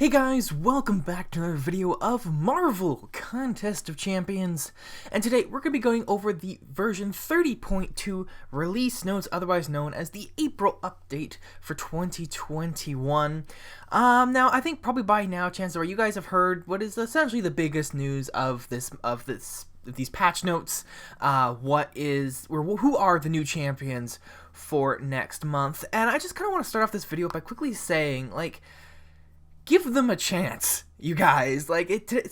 Hey guys, welcome back to another video of Marvel Contest of Champions, and today we're going to be going over the version 30.2 release notes, otherwise known as the April update for 2021. Now I think probably by now, chances are you guys have heard what is essentially the biggest news of these patch notes. Who are the new champions for next month? And I just kind of want to start off this video by quickly saying, give them a chance, you guys. So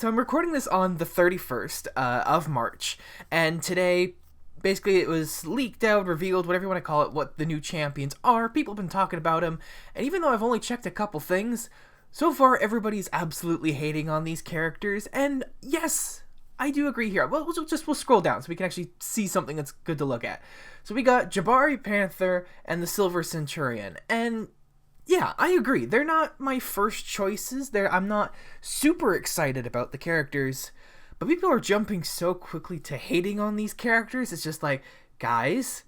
I'm recording this on the 31st of March, and today, basically, it was leaked out, revealed, whatever you want to call it, what the new champions are. People have been talking about them, and even though I've only checked a couple things, so far everybody's absolutely hating on these characters, and yes, I do agree here. We'll scroll down so we can actually see something that's good to look at. So we got Jabari Panther and the Silver Centurion, and yeah, I agree. They're not my first choices. I'm not super excited about the characters, but people are jumping so quickly to hating on these characters. It's just like, guys,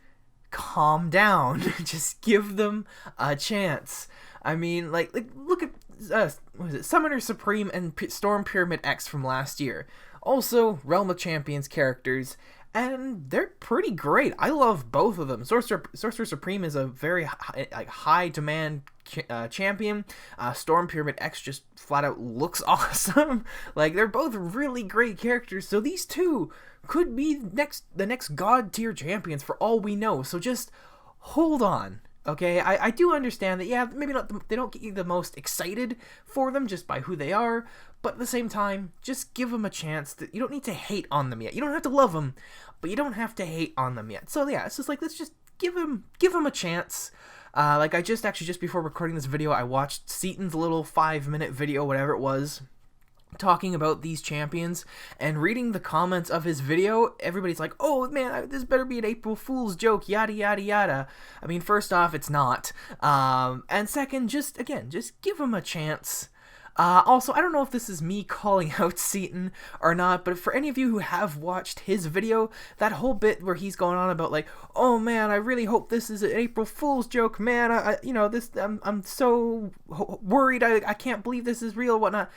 calm down. Just give them a chance. I mean, look at what is it? Summoner Supreme and Storm Pyramid X from last year. Also, Realm of Champions characters, and they're pretty great. I love both of them. Sorcerer Supreme is a very high demand champion. Storm Pyramid X just flat out looks awesome. They're both really great characters, so these two could be the next god tier champions for all we know. So just hold on. Okay, I do understand that, yeah, maybe they don't get you the most excited for them just by who they are, but at the same time, just give them a chance. You don't need to hate on them yet. You don't have to love them, but you don't have to hate on them yet. So yeah, it's just let's just give them a chance. I just before recording this video, I watched Seaton's little 5-minute video, whatever it was, talking about these champions, and reading the comments of his video, everybody's like, oh man, this better be an April Fool's joke, yada yada yada. I mean, first off, it's not, and second, just give him a chance. Also, I don't know if this is me calling out Seaton or not, but for any of you who have watched his video, that whole bit where he's going on about oh man, I really hope this is an April Fool's joke, man, I'm so worried, I can't believe this is real, whatnot.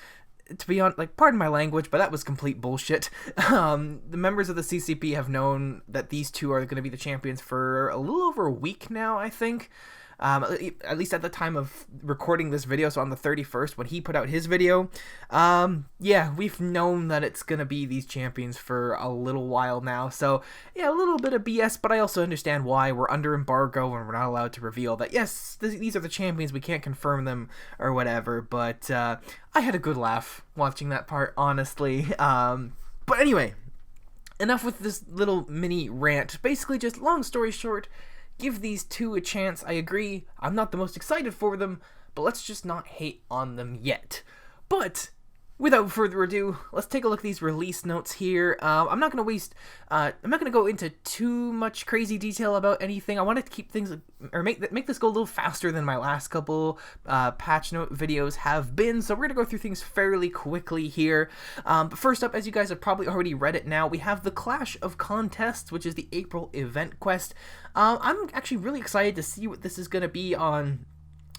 To be honest, pardon my language, but that was complete bullshit. The members of the CCP have known that these two are going to be the champions for a little over a week now, I think. At least at the time of recording this video, so on the 31st, when he put out his video. Yeah, we've known that it's going to be these champions for a little while now, so yeah, a little bit of BS, but I also understand why. We're under embargo and we're not allowed to reveal that, yes, these are the champions, we can't confirm them or whatever, but I had a good laugh watching that part, honestly. But anyway, enough with this little mini rant. Basically, just long story short, give these two a chance. I agree, I'm not the most excited for them, but let's just not hate on them yet. But without further ado, let's take a look at these release notes here. I'm not going to go into too much crazy detail about anything. I want to keep things, or make this go a little faster than my last couple patch note videos have been, so we're going to go through things fairly quickly here. But first up, as you guys have probably already read it now, we have the Clash of Contests, which is the April event quest. I'm actually really excited to see what this is going to be on,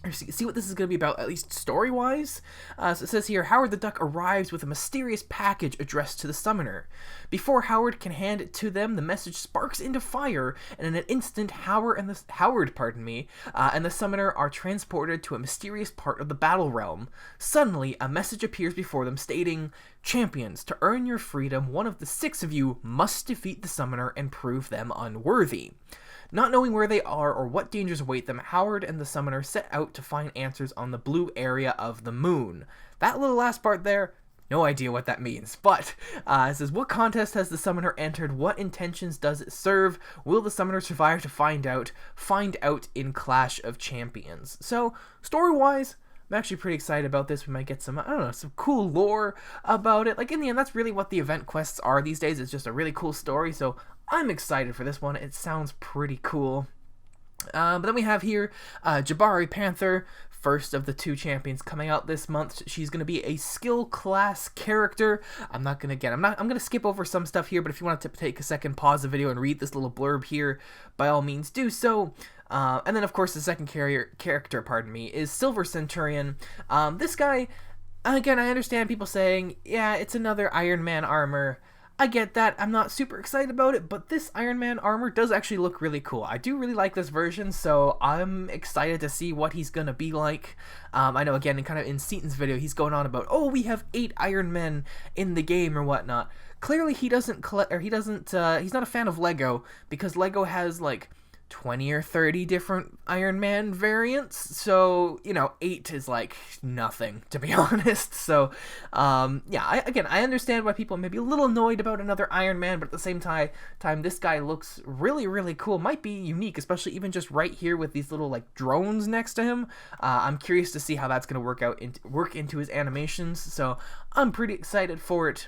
or see what this is going to be about, at least story-wise. So it says here, Howard the Duck arrives with a mysterious package addressed to the summoner. Before Howard can hand it to them, the message sparks into fire, and in an instant, Howard and the summoner are transported to a mysterious part of the battle realm. Suddenly, a message appears before them stating, "Champions, to earn your freedom, one of the 6 of you must defeat the summoner and prove them unworthy." Not knowing where they are or what dangers await them, Howard and the summoner set out to find answers on the blue area of the moon. That little last part there, no idea what that means, but it says, what contest has the summoner entered? What intentions does it serve? Will the summoner survive to find out? Find out in Clash of Champions. So, story-wise, I'm actually pretty excited about this. We might get some, I don't know, some cool lore about it. In the end, that's really what the event quests are these days. It's just a really cool story, so I'm excited for this one. It sounds pretty cool. But then we have here Jabari Panther, first of the 2 champions coming out this month. She's going to be a skill class character. I'm going to skip over some stuff here, but if you want to take a second, pause the video and read this little blurb here, by all means do so. And then, of course, the second character, is Silver Centurion. This guy, Again, I understand people saying, yeah, it's another Iron Man armor. I get that. I'm not super excited about it, but this Iron Man armor does actually look really cool. I do really like this version, so I'm excited to see what he's gonna be like. I know, again, in Seaton's video, he's going on about, oh, we have 8 Iron Men in the game or whatnot. Clearly, he's not a fan of Lego, because Lego has, like, 20 or 30 different Iron Man variants, so, 8 is like nothing, to be honest. So yeah, I understand why people may be a little annoyed about another Iron Man, but at the same time this guy looks really cool. Might be unique, especially even just right here with these little like drones next to him. I'm curious to see how that's going to work into his animations, so I'm pretty excited for it.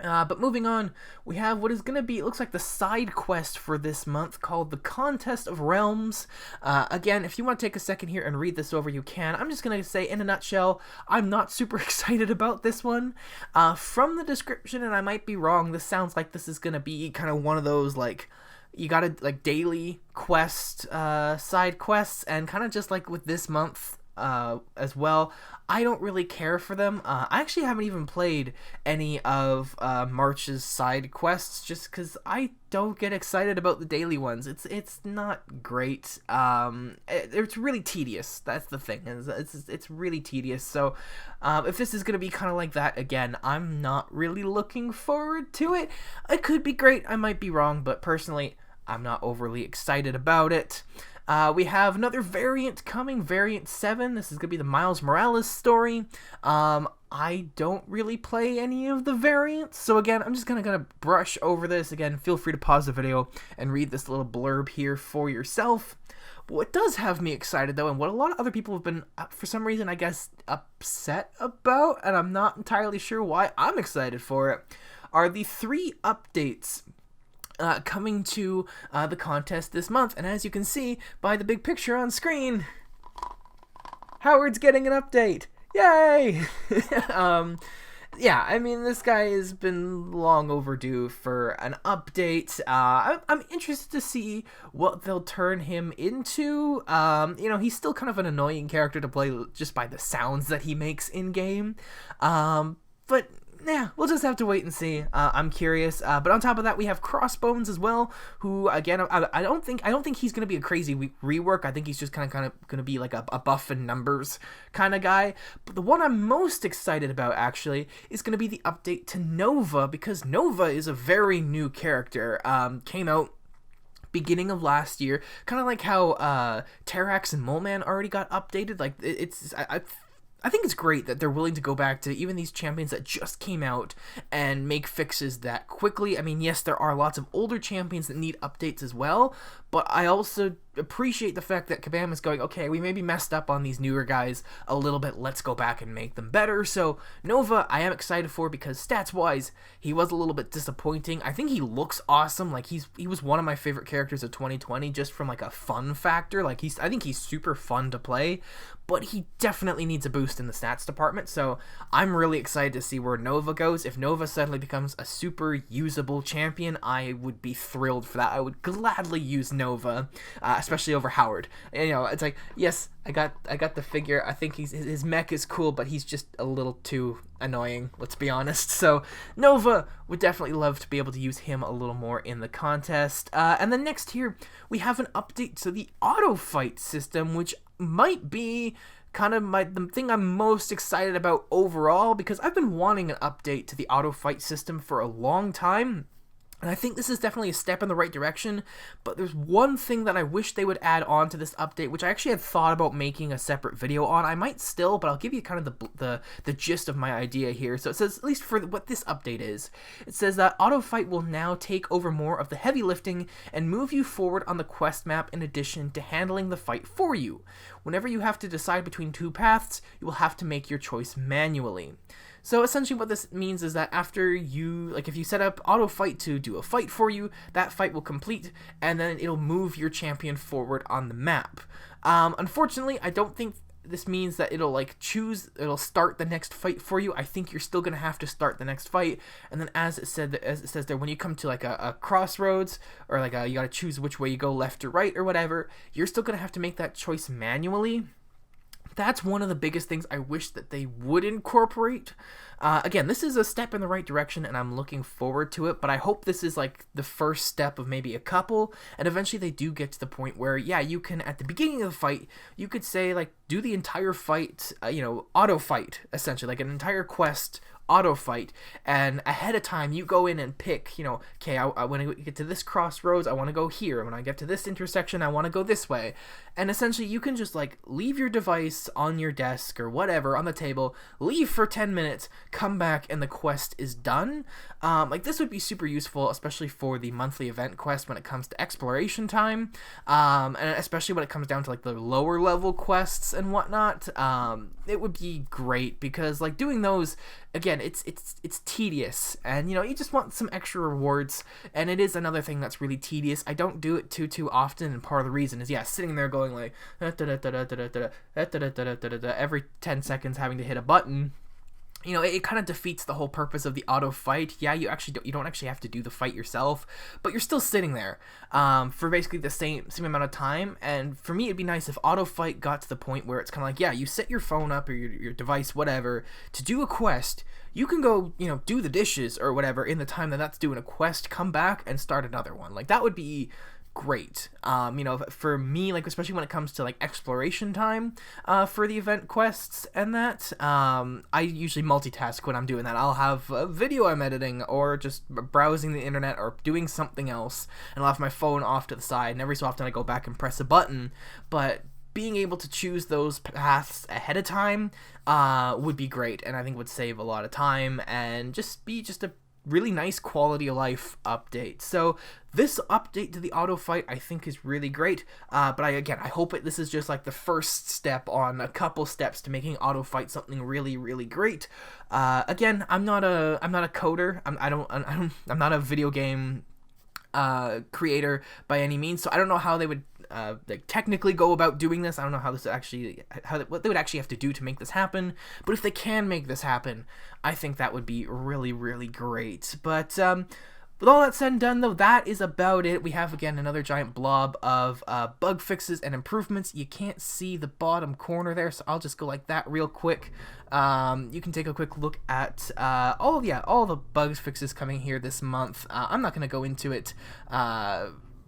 But moving on, we have what is going to be, it looks like the side quest for this month called the Contest of Realms. Again, if you want to take a second here and read this over, you can. I'm just going to say, in a nutshell, I'm not super excited about this one. From the description, and I might be wrong, this sounds like this is going to be kind of one of those, like, you gotta, like, daily quest, side quests, and kind of just like with this month, as well. I don't really care for them. I actually haven't even played any of March's side quests just because I don't get excited about the daily ones. It's not great. It's really tedious. That's the thing. It's really tedious. So if this is gonna be kind of like that again, I'm not really looking forward to it. It could be great. I might be wrong, but personally, I'm not overly excited about it. We have another variant coming, Variant 7. This is going to be the Miles Morales story. I don't really play any of the variants, so again, I'm just going to brush over this. Again, feel free to pause the video and read this little blurb here for yourself. But what does have me excited, though, and what a lot of other people have been, for some reason, I guess, upset about, and I'm not entirely sure why I'm excited for it, are the 3 updates coming to the contest this month. And as you can see by the big picture on screen, Howard's getting an update. Yay! Yeah, I mean, this guy has been long overdue for an update. I'm interested to see what they'll turn him into. He's still kind of an annoying character to play just by the sounds that he makes in-game. But yeah, we'll just have to wait and see. I'm curious. But on top of that, we have Crossbones as well, who, again, I don't think he's gonna be a crazy rework. I think he's just kind of gonna be like a buff and numbers kind of guy. But the one I'm most excited about, actually, is gonna be the update to Nova, because Nova is a very new character. Came out beginning of last year, kind of like how Terrax and Mole Man already got updated. Like, I think it's great that they're willing to go back to even these champions that just came out and make fixes that quickly. I mean, yes, there are lots of older champions that need updates as well, but I also appreciate the fact that Kabam is going, okay, we maybe messed up on these newer guys a little bit, let's go back and make them better. So Nova, I am excited for, because stats-wise, he was a little bit disappointing. I think he looks awesome. Like, he was one of my favorite characters of 2020, just from like a fun factor. Like, I think he's super fun to play, but he definitely needs a boost in the stats department. So I'm really excited to see where Nova goes. If Nova suddenly becomes a super usable champion, I would be thrilled for that. I would gladly use Nova, especially over Howard. It's like, yes, I got the figure. I think his mech is cool, but he's just a little too annoying, let's be honest. So Nova would definitely love to be able to use him a little more in the contest. And then next here, we have an update to the auto fight system, which might be kind of the thing I'm most excited about overall, because I've been wanting an update to the auto fight system for a long time. And I think this is definitely a step in the right direction, but there's one thing that I wish they would add on to this update, which I actually had thought about making a separate video on. I might still, but I'll give you kind of the gist of my idea here. So it says, at least for what this update is, it says that Auto Fight will now take over more of the heavy lifting and move you forward on the quest map, in addition to handling the fight for you. Whenever you have to decide between 2 paths, you will have to make your choice manually. So essentially what this means is that after you, like, if you set up Auto Fight to do a fight for you, that fight will complete, and then it'll move your champion forward on the map. Unfortunately, I don't think this means that it'll start the next fight for you. I think you're still gonna have to start the next fight, and then as it says there, when you come to like a crossroads, or like you gotta choose which way you go, left or right or whatever, you're still gonna have to make that choice manually. That's one of the biggest things I wish that they would incorporate. Again, this is a step in the right direction, and I'm looking forward to it, but I hope this is like the first step of maybe a couple, and eventually they do get to the point where, yeah, you can, at the beginning of the fight, you could say, like, do the entire fight, auto fight, essentially, like an entire quest auto fight, and ahead of time you go in and pick, okay, I when I get to this crossroads, I want to go here. When I get to this intersection, I want to go this way. And essentially you can just like leave your device on your desk or whatever on the table, leave for 10 minutes, come back, and the quest is done. Like, this would be super useful, especially for the monthly event quest when it comes to exploration time, and especially when it comes down to like the lower level quests and whatnot. It would be great, because like doing those, again, it's tedious, and you just want some extra rewards, and it is another thing that's really tedious. I don't do it too often, and part of the reason is, yeah, sitting there going like every 10 seconds having to hit a button. It kind of defeats the whole purpose of the auto fight. Yeah, you don't actually have to do the fight yourself, but you're still sitting there for basically the same amount of time. And for me, it'd be nice if auto fight got to the point where it's kind of like, yeah, you set your phone up or your device, whatever, to do a quest. You can go, do the dishes or whatever in the time that's doing a quest, come back and start another one. Like, that would be great. For me, like, especially when it comes to like exploration time for the event quests and that, I usually multitask when I'm doing that. I'll have a video I'm editing, or just browsing the internet, or doing something else, and I'll have my phone off to the side, and every so often I go back and press a button. But being able to choose those paths ahead of time would be great, and I think would save a lot of time and just be a really nice quality of life update. So this update to the auto fight, I think, is really great, but I hope this is just like the first step on a couple steps to making auto fight something really, really great. Again, I'm not a coder. I'm not a video game creator by any means, so I don't know how they would technically go about doing this. I don't know how what they would actually have to do to make this happen, but if they can make this happen, I think that would be really, really great. But with all that said and done, though, that is about it. We have, again, another giant blob of bug fixes and improvements. You can't see the bottom corner there, so I'll just go like that real quick. You can take a quick look at all the bugs fixes coming here this month. I'm not going to go into it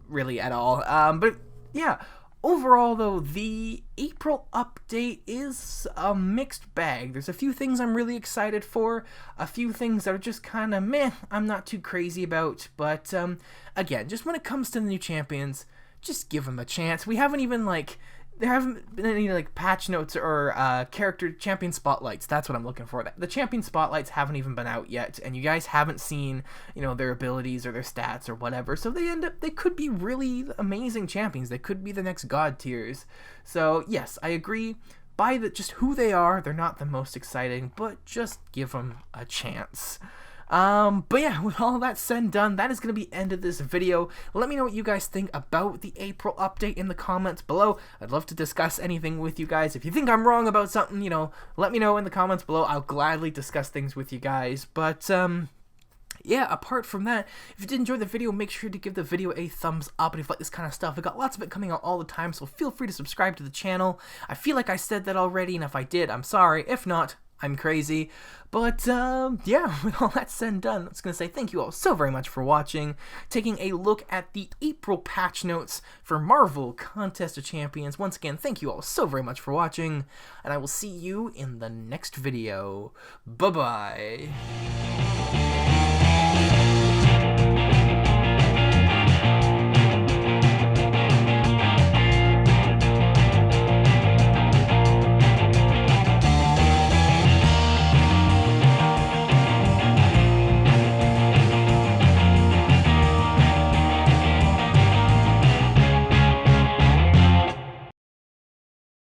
really at all, but yeah, overall, though, the April update is a mixed bag. There's a few things I'm really excited for, a few things that are just kind of meh, I'm not too crazy about, but again, just when it comes to the new champions, just give them a chance. We haven't even, there haven't been any, patch notes or character champion spotlights. That's what I'm looking for. The champion spotlights haven't even been out yet, and you guys haven't seen, their abilities or their stats or whatever, so they could be really amazing champions. They could be the next god tiers. So, yes, I agree. By just who they are, they're not the most exciting, but just give them a chance. But yeah, with all that said and done, that is going to be the end of this video. Let me know what you guys think about the April update in the comments below. I'd love to discuss anything with you guys. If you think I'm wrong about something, let me know in the comments below. I'll gladly discuss things with you guys. But, yeah, apart from that, if you did enjoy the video, make sure to give the video a thumbs up. And if you like this kind of stuff, we got lots of it coming out all the time, so feel free to subscribe to the channel. I feel like I said that already, and if I did, I'm sorry. If not, I'm crazy. But, yeah, with all that said and done, I'm just going to say thank you all so very much for watching, taking a look at the April patch notes for Marvel Contest of Champions. Once again, thank you all so very much for watching, and I will see you in the next video. Bye-bye.